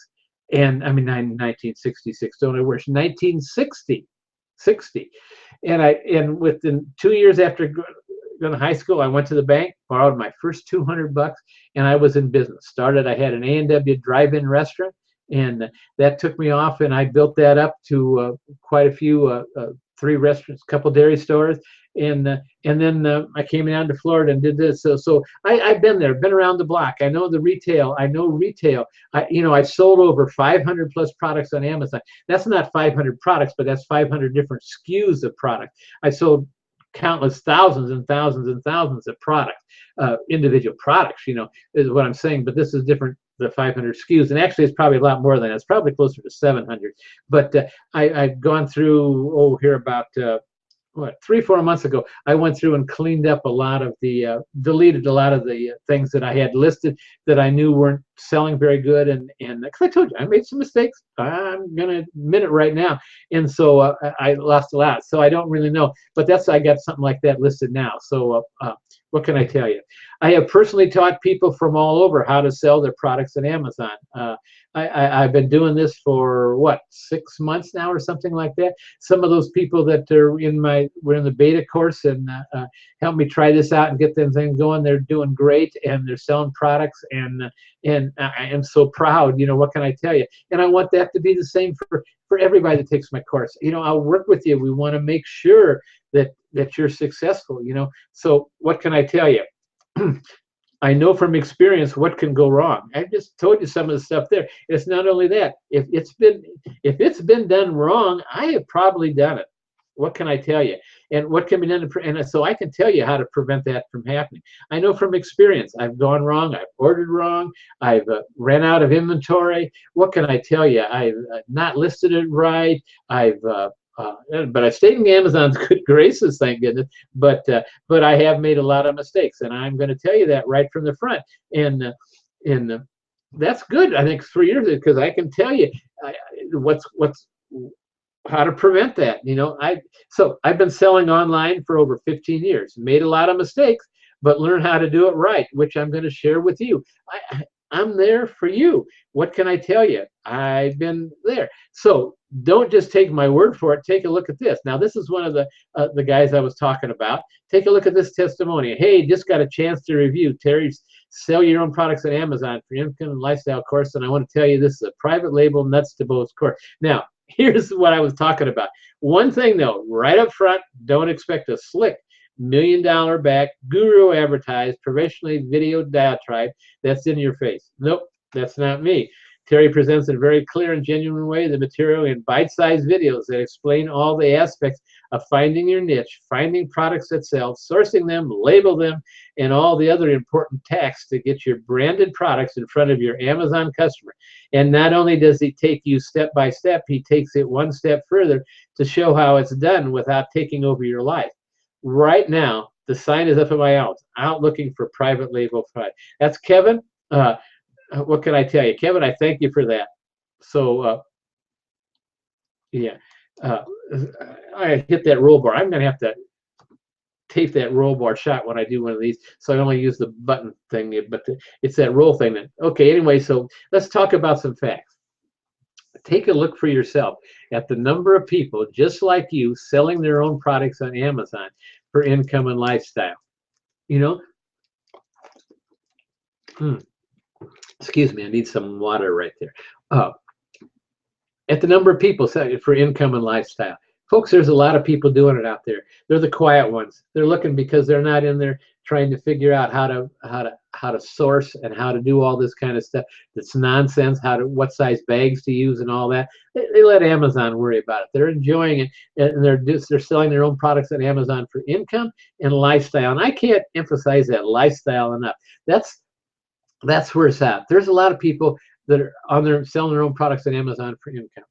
And I mean, 1966, don't I wish, 1960. And within 2 years after going to high school, I went to the bank, borrowed my first $200, and I was in business. I had an A&W drive-in restaurant, and that took me off, and I built that up to quite a few, 3 restaurants, a couple dairy stores, and then I came down to Florida and did this. So I've been there, been around the block. I know the retail. I know retail. I've sold over 500 plus products on Amazon. That's not 500 products, but that's 500 different SKUs of product. I sold countless thousands and thousands and thousands of products, individual products, is what I'm saying. But this is different, the 500 SKUs. And actually, it's probably a lot more than that. It's probably closer to 700. But I've gone through, here about, 3-4 months ago, I went through and cleaned up a lot of deleted a lot of the things that I had listed that I knew weren't selling very good. And because I told you, I made some mistakes. I'm going to admit it right now. And so I lost a lot. So I don't really know. But I got something like that listed now. So what can I tell you? I have personally taught people from all over how to sell their products on Amazon. I've been doing this for 6 months now or something like that. Some of those people that were in the beta course and helped me try this out and get them things going, they're doing great and they're selling products, and I am so proud. What can I tell you? And I want that to be the same for everybody that takes my course. I'll work with you. We want to make sure that you're successful. So what can I tell you? I know from experience what can go wrong. I just told you some of the stuff there. It's not only that. If it's been done wrong, I have probably done it. What can I tell you? And what can be done and so I can tell you how to prevent that from happening. I know from experience. I've gone wrong. I've ordered wrong. I've ran out of inventory. What can I tell you? I've not listed it right. But I stayed in Amazon's good graces, thank goodness. But I have made a lot of mistakes, and I'm going to tell you that right from the front. And that's good. I think 3 years because I can tell you how to prevent that. So I've been selling online for over 15 years. Made a lot of mistakes, but learn how to do it right, which I'm going to share with you. I'm there for you. What can I tell you? I've been there. So don't just take my word for it. Take a look at this. Now, this is one of the guys I was talking about. Take a look at this testimony. Hey, just got a chance to review. Terry Sell Your Own Products on Amazon for Income and Lifestyle course. And I want to tell you, this is a private label, nuts to bolts course. Now, here's what I was talking about. One thing though, right up front, don't expect a slick $1 million back, guru advertised, professionally videoed diatribe that's in your face. Nope, that's not me. Terry presents in a very clear and genuine way the material in bite-sized videos that explain all the aspects of finding your niche, finding products that sell, sourcing them, label them, and all the other important tasks to get your branded products in front of your Amazon customer. And not only does he take you step by step, he takes it one step further to show how it's done without taking over your life. Right now, the sign is up in my house, out looking for private label product. That's Kevin. What can I tell you, Kevin? I thank you for that. So, yeah, I hit that roll bar. I'm gonna have to tape that roll bar shot when I do one of these, so I only use the button thing, but it's that roll thing. That okay. Anyway, so let's talk about some facts. Take a look for yourself at the number of people just like you selling their own products on Amazon for income and lifestyle. You know. Excuse me, I need some water right there. At the number of people for income and lifestyle. Folks, there's a lot of people doing it out there. They're the quiet ones. They're looking because they're not in there trying to figure out how to source and how to do all this kind of stuff. That's nonsense. What size bags to use and all that. They let Amazon worry about it. They're enjoying it, and they're selling their own products on Amazon for income and lifestyle. And I can't emphasize that lifestyle enough. That's where it's at. There's a lot of people that are selling their own products on Amazon for income,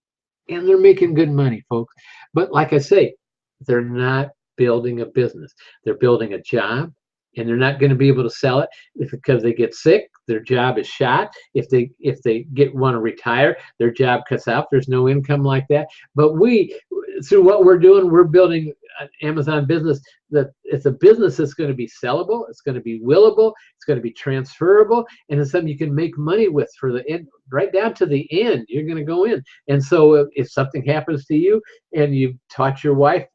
and they're making good money, folks. But like I say, they're not building a business. They're building a job, and they're not going to be able to sell it because they get sick. Their job is shot. If they want to retire, their job cuts out. There's no income like that. But through what we're doing, we're building an Amazon business that it's a business that's going to be sellable, it's going to be willable, it's going to be transferable, and it's something you can make money with for the end, right down to the end. You're going to go in. And so if something happens to you and you've taught your wife,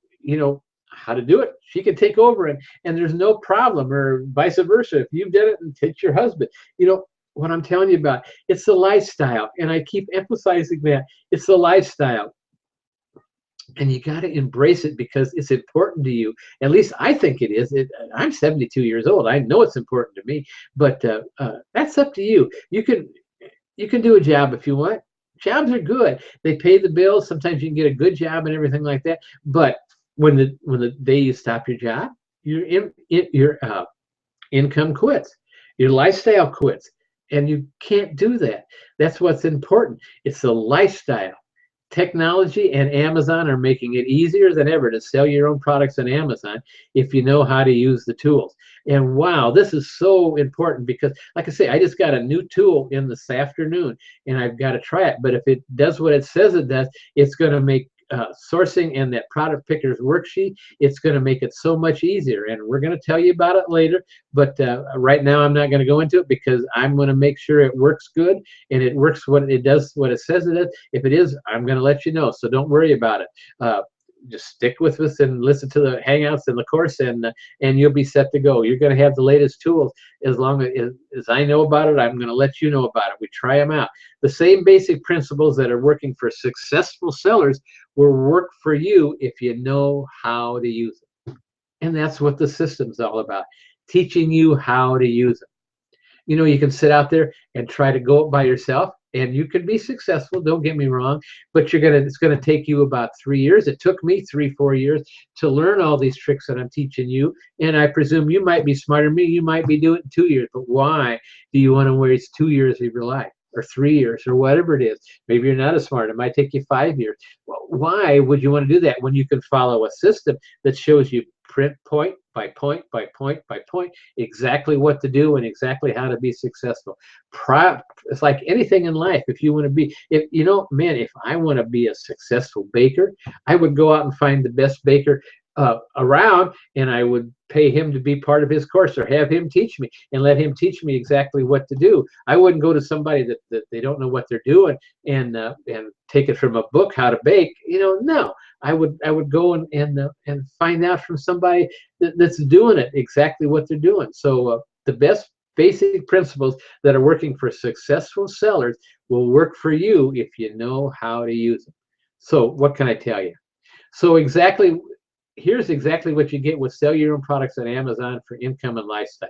how to do it, she can take over, and there's no problem, or vice versa. If you've done it and teach your husband, what I'm telling you about, it's the lifestyle. And I keep emphasizing that it's the lifestyle. And you got to embrace it because it's important to you. At least I think it is. I'm 72 years old. I know it's important to me, but that's up to you. You can do a job if you want. Jobs are good. They pay the bills. Sometimes you can get a good job and everything like that. But when the day you stop your job, your income quits, your lifestyle quits, and you can't do that. That's what's important. It's the lifestyle. Technology and Amazon are making it easier than ever to sell your own products on Amazon if you know how to use the tools. And wow, this is so important because, like I say, I just got a new tool in this afternoon, and I've got to try it. But if it does what it says it does, it's going to make sourcing and that product pickers worksheet, it's going to make it so much easier. And we're going to tell you about it later. But right now, I'm not going to go into it because I'm going to make sure it works good and it works what it does, what it says it does. If it is, I'm going to let you know. So don't worry about it. Just stick with us and listen to the hangouts and the course, and you'll be set to go. You're going to have the latest tools. As long as I know about it, I'm going to let you know about it. We try them out. The same basic principles that are working for successful sellers will work for you if you know how to use it. And that's what the system's all about, teaching you how to use it. You can sit out there and try to go by yourself, and you can be successful, don't get me wrong, but it's going to take you about 3 years. It took me 3-4 years to learn all these tricks that I'm teaching you, and I presume you might be smarter than me. You might be doing it in 2 years, but why do you want to waste 2 years of your life, or 3 years, or whatever it is? Maybe you're not as smart. It might take you 5 years. Well, why would you want to do that when you can follow a system that shows you point by point by point by point exactly what to do and exactly how to be successful? It's like anything in life. If you want to be, if I want to be a successful baker, I would go out and find the best baker around, and I would pay him to be part of his course, or have him teach me and let him teach me exactly what to do. I wouldn't go to somebody that they don't know what they're doing and take it from a book how to bake. No, I would go and find out from somebody that's doing it exactly what they're doing. So the best basic principles that are working for successful sellers will work for you if you know how to use them. So what can I tell you? So here's exactly what you get with Sell Your Own Products on Amazon for Income and Lifestyle.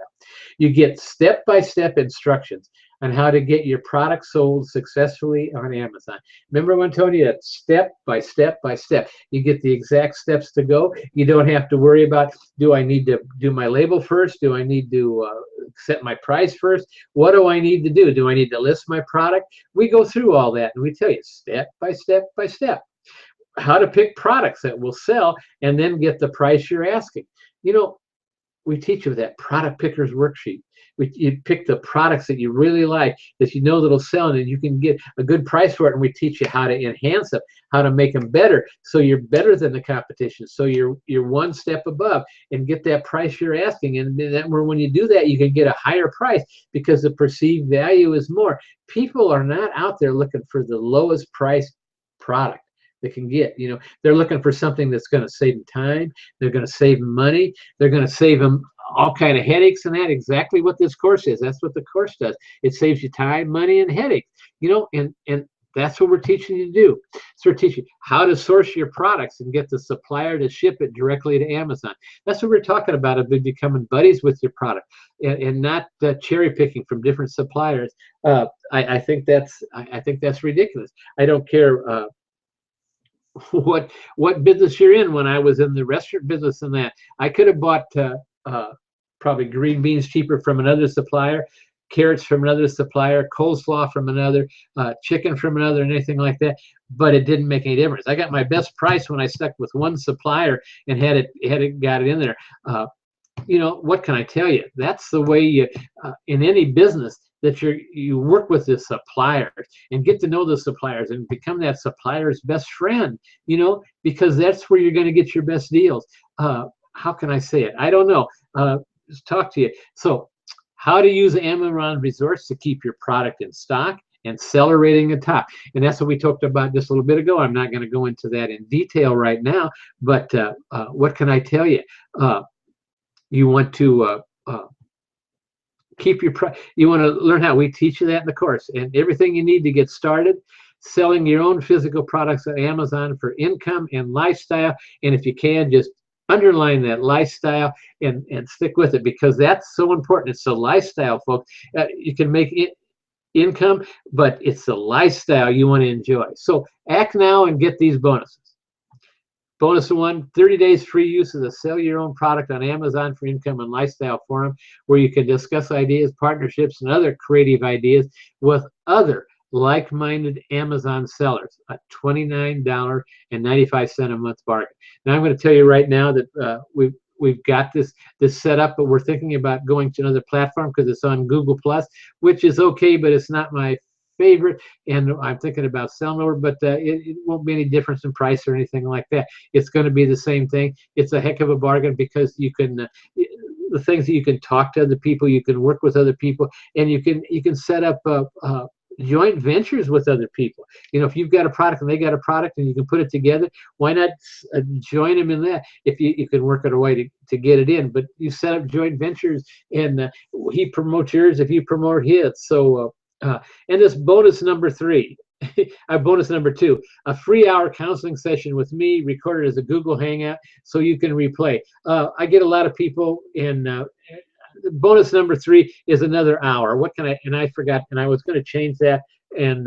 You get step-by-step instructions on how to get your product sold successfully on Amazon. Remember when Tony, that step by step by step. You get the exact steps to go. You don't have to worry about, do I need to do my label first? Do I need to set my price first? What do I need to do? Do I need to list my product? We go through all that and we tell you step by step by step how to pick products that will sell and then get the price you're asking. You know, we teach you that product pickers worksheet. You pick the products that you really like, that you know that'll sell, and you can get a good price for it. And we teach you how to enhance them, how to make them better, so you're better than the competition. So you're one step above and get that price you're asking. And then when you do that, you can get a higher price because the perceived value is more. People are not out there looking for the lowest price product they can get. You know, they're looking for something that's going to save them time. They're going to save them money. They're going to save them all kind of headaches and that. Exactly what this course is. That's what the course does. It saves you time, money, and headaches. You know, and that's what we're teaching you to do. So we're teaching you how to source your products and get the supplier to ship it directly to Amazon. That's what we're talking about, of becoming buddies with your product and not cherry picking from different suppliers. I think that's ridiculous. I don't care what business you're in. When I was in the restaurant business and that, I could have bought probably green beans cheaper from another supplier, carrots from another supplier, coleslaw from another, chicken from another, and anything like that. But it didn't make any difference. I got my best price when I stuck with one supplier and got it in there. You know, what can I tell you? That's the way you in any business, that you work with the suppliers and get to know the suppliers and become that supplier's best friend, you know, because that's where you're going to get your best deals. How can I say it? I don't know. Just talk to you. So how to use Amazon Resorts to keep your product in stock and seller rating at top. And that's what we talked about just a little bit ago. I'm not going to go into that in detail right now, but what can I tell you? You want to you want to learn how we teach you that in the course, and everything you need to get started selling your own physical products on Amazon for income and lifestyle. And if you can, just underline that lifestyle and stick with it, because that's so important. It's the lifestyle, folks. You can make it income, but it's the lifestyle you want to enjoy. So act now and get these bonuses. Bonus 1, 30 days free use of the Sell Your Own Product on Amazon for Income and Lifestyle forum, where you can discuss ideas, partnerships, and other creative ideas with other like-minded Amazon sellers. A $29.95 a month bargain. Now I'm going to tell you right now that we've got this set up, but we're thinking about going to another platform because it's on Google Plus, which is okay, but it's not my favorite, and I'm thinking about selling over, but it won't be any difference in price or anything like that. It's going to be the same thing. It's a heck of a bargain because you can the things that you can talk to other people, you can work with other people, and you can set up joint ventures with other people. You know, if you've got a product and they got a product and you can put it together, why not join them in that? If you can work out a way to get it in, but you set up joint ventures, and he promotes yours if you promote his. So and this bonus number 3, bonus number 2, a free hour counseling session with me recorded as a Google Hangout so you can replay. I get a lot of people in bonus number 3 is another hour. What can I forgot, and I was going to change that, and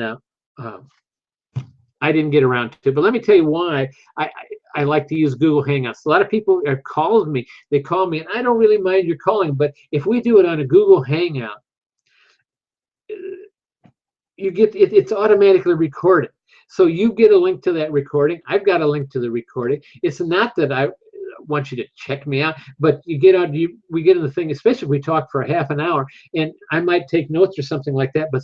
I didn't get around to it. But let me tell you why I like to use Google Hangouts. A lot of people have called me. They call me, and I don't really mind your calling, but if we do it on a Google Hangout, you get it's automatically recorded, so you get a link to that recording. I've got a link to the recording. It's not that I want you to check me out, but we get in the thing, especially if we talk for a half an hour, and I might take notes or something like that, but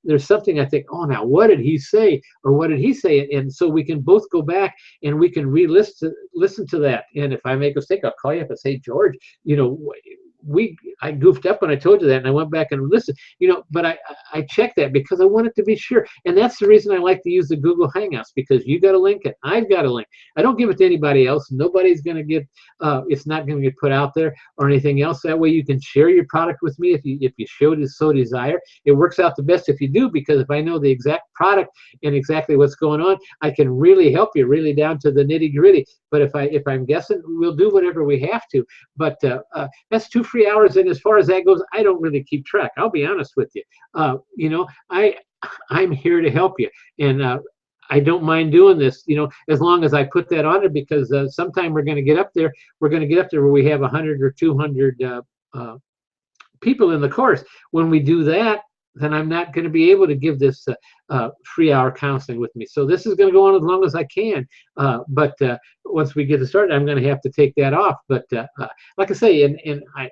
there's something I think, oh, now what did he say, or what did he say? And so we can both go back and we can listen to that, and if I make a mistake, I'll call you up and say, George, you know, I goofed up when I told you that, and I went back and listened, but I checked that because I wanted to be sure. And that's the reason I like to use the Google Hangouts, because you got a link and I've got a link. I don't give it to anybody else. Nobody's going to get, it's not going to get put out there or anything else. That way you can share your product with me if you so desire. It works out the best if you do, because if I know the exact product and exactly what's going on, I can really help you, really down to the nitty gritty. But if I'm guessing, we'll do whatever we have to. But that's 2 free hours, and as far as that goes, I don't really keep track. I'll be honest with you. I'm here to help you, and I don't mind doing this, as long as I put that on it, because sometime we're going to get up there. We're going to get up there where we have 100 or 200 people in the course. When we do that, then I'm not going to be able to give this free hour counseling with me. So this is going to go on as long as I can. But once we get started, I'm going to have to take that off. But like I say, and I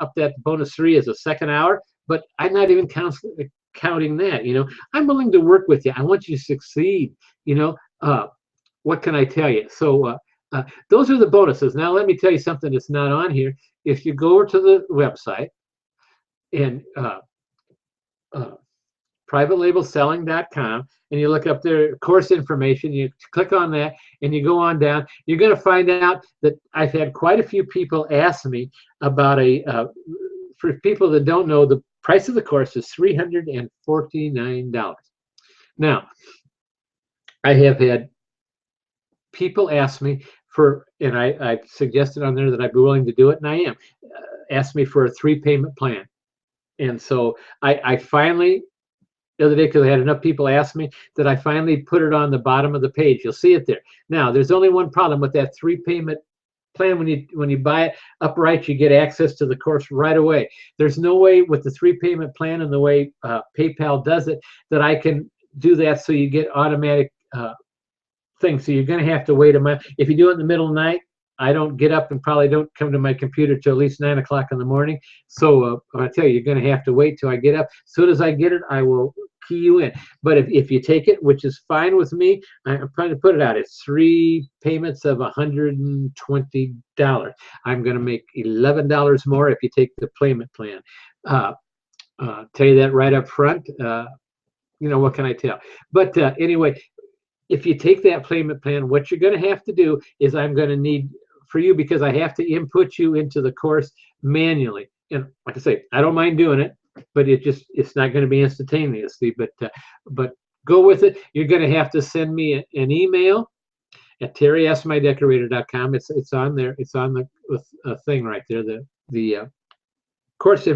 up that bonus 3 as a second hour, but I'm not even counting that. I'm willing to work with you. I want you to succeed. What can I tell you? So those are the bonuses. Now let me tell you something that's not on here. If you go over to the website and privatelabelselling.com, and you look up there course information, you click on that and you go on down, you're going to find out that I've had quite a few people ask me about for people that don't know, the price of the course is $349. Now, I have had people ask me and I've suggested on there that I'd be willing to do it, and I am, ask me for a 3-payment plan. And so I finally, the other day, because I had enough people ask me, that I finally put it on the bottom of the page. You'll see it there. Now, there's only one problem with that 3-payment plan. When you buy it upright, you get access to the course right away. There's no way with the 3-payment plan and the way PayPal does it that I can do that so you get automatic things. So you're going to have to wait a month. If you do it in the middle of the night, I don't get up and probably don't come to my computer till at least 9 o'clock in the morning. So I tell you, you're going to have to wait till I get up. As soon as I get it, I will key you in. But if you take it, which is fine with me, I'm trying to put it out. It's 3 payments of $120. I'm going to make $11 more if you take the payment plan. Tell you that right up front. What can I tell? But anyway, if you take that payment plan, what you're going to have to do is I'm going to need for you, because I have to input you into the course manually. And like I say, I don't mind doing it, but it's not going to be instantaneously. But go with it. You're going to have to send me an email at terryaskmydecorator.com. It's on there. It's on the thing right there. The course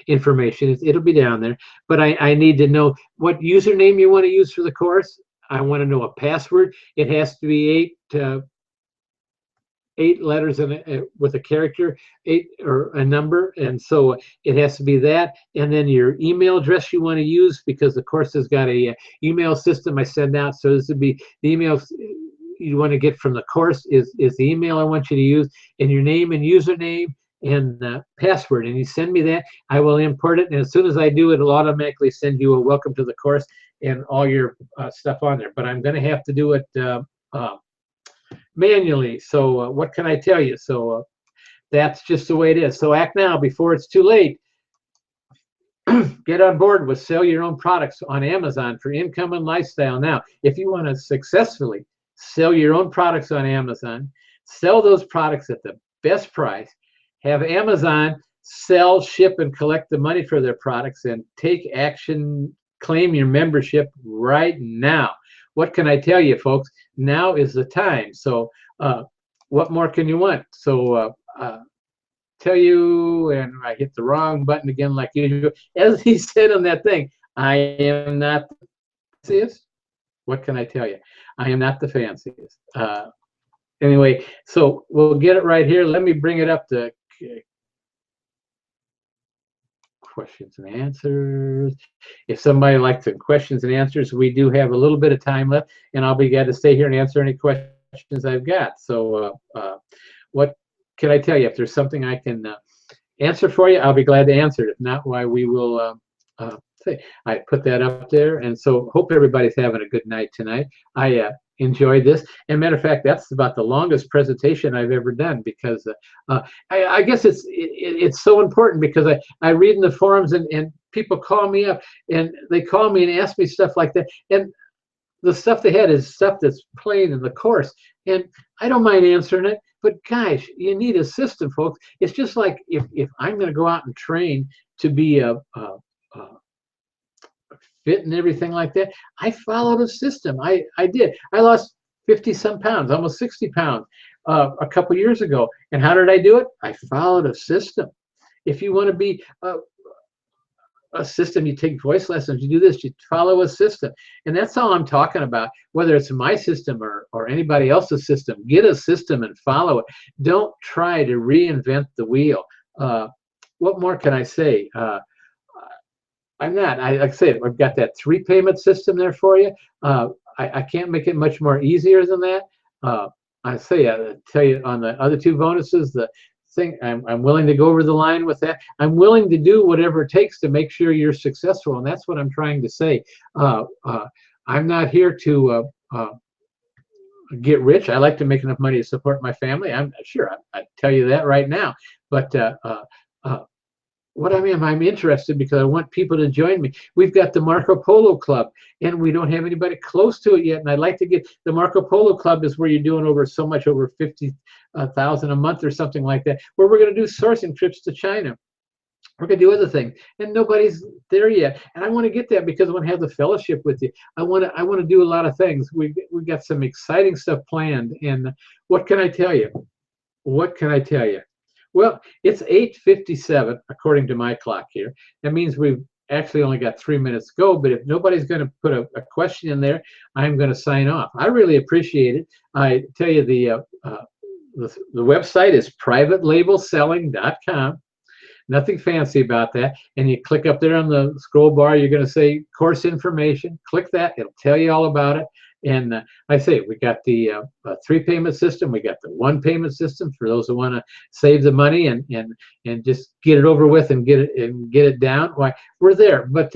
information. It'll be down there. But I need to know what username you want to use for the course. I want to know a password. It has to be 8 letters with a character, 8 or a number, and so it has to be that. And then your email address you want to use, because the course has got a email system I send out. So this would be the email you want to get from the course is the email I want you to use, and your name and username and password. And you send me that, I will import it, and as soon as I do, it'll automatically send you a welcome to the course and all your stuff on there. But I'm going to have to do it manually. So what can I tell you? So that's just the way it is. So act now before it's too late. Get on board with Sell Your Own Products on Amazon for income and lifestyle. Now, if you want to successfully sell your own products on Amazon, sell those products at the best price, have Amazon sell, ship, and collect the money for their products, and take action, claim your membership right now. What can I tell you, folks? Now is the time. So what more can you want? So tell you, and I hit the wrong button again like usual. As he said on that thing, I am not the fanciest. What can I tell you? I am not the fanciest. Anyway, so we'll get it right here. Let me bring it up to questions and answers. If somebody likes the questions and answers, we do have a little bit of time left, and I'll be glad to stay here and answer any questions I've got. So what can I tell you? If there's something I can answer for you, I'll be glad to answer it. If not, why, we will say I put that up there. And so hope everybody's having a good night tonight. enjoyed this. And matter of fact, that's about the longest presentation I've ever done, because I guess it's so important, because I read in the forums, and people call me up, and they call me and ask me stuff like that. And the stuff they had is stuff that's plain in the course. And I don't mind answering it, but gosh, you need a system, folks. It's just like if I'm going to go out and train to be a fit and everything like that, I followed a system. I did. I lost 50 some pounds, almost 60 pounds a couple years ago. And how did I do it? I followed a system. If you want to be a system, you take voice lessons, you do this, you follow a system. And that's all I'm talking about, whether it's my system or anybody else's system. Get a system and follow it. Don't try to reinvent the wheel. What more can I say? I'm not. Like I said, I've got that 3 payment system there for you. I can't make it much more easier than that. I tell you on the other 2 bonuses, the thing, I'm willing to go over the line with that. I'm willing to do whatever it takes to make sure you're successful, and that's what I'm trying to say. I'm not here to get rich. I like to make enough money to support my family. I'm sure I tell you that right now. But what I'm interested, because I want people to join me. We've got the Marco Polo Club, and we don't have anybody close to it yet. And I'd like to get the Marco Polo Club, is where you're doing over 50,000 a month or something like that, where we're going to do sourcing trips to China. We're going to do other things, and nobody's there yet. And I want to get that, because I want to have the fellowship with you. I want to do a lot of things. We've got some exciting stuff planned. And what can I tell you? What can I tell you? Well, it's 8:57 according to my clock here. That means we've actually only got 3 minutes to go, but if nobody's going to put a question in there, I'm going to sign off. I really appreciate it. I tell you, the website is privatelabelselling.com. Nothing fancy about that. And you click up there on the scroll bar, you're going to say course information. Click that. It'll tell you all about it. And I say we got the 3 payment system. We got the 1 payment system for those who want to save the money and just get it over with and get it down. Why, we're there. But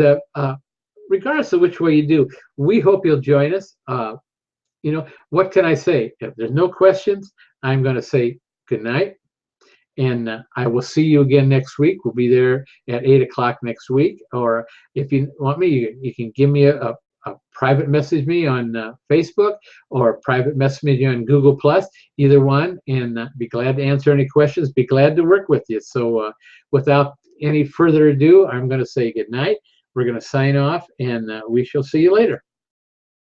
regardless of which way you do, we hope you'll join us. What can I say? If there's no questions, I'm going to say good night. And I will see you again next week. We'll be there at 8 o'clock next week. Or if you want me, you can give me a private message me on Facebook, or private message me on Google+, either one, and be glad to answer any questions, be glad to work with you. So without any further ado, I'm going to say good night. We're going to sign off, and we shall see you later.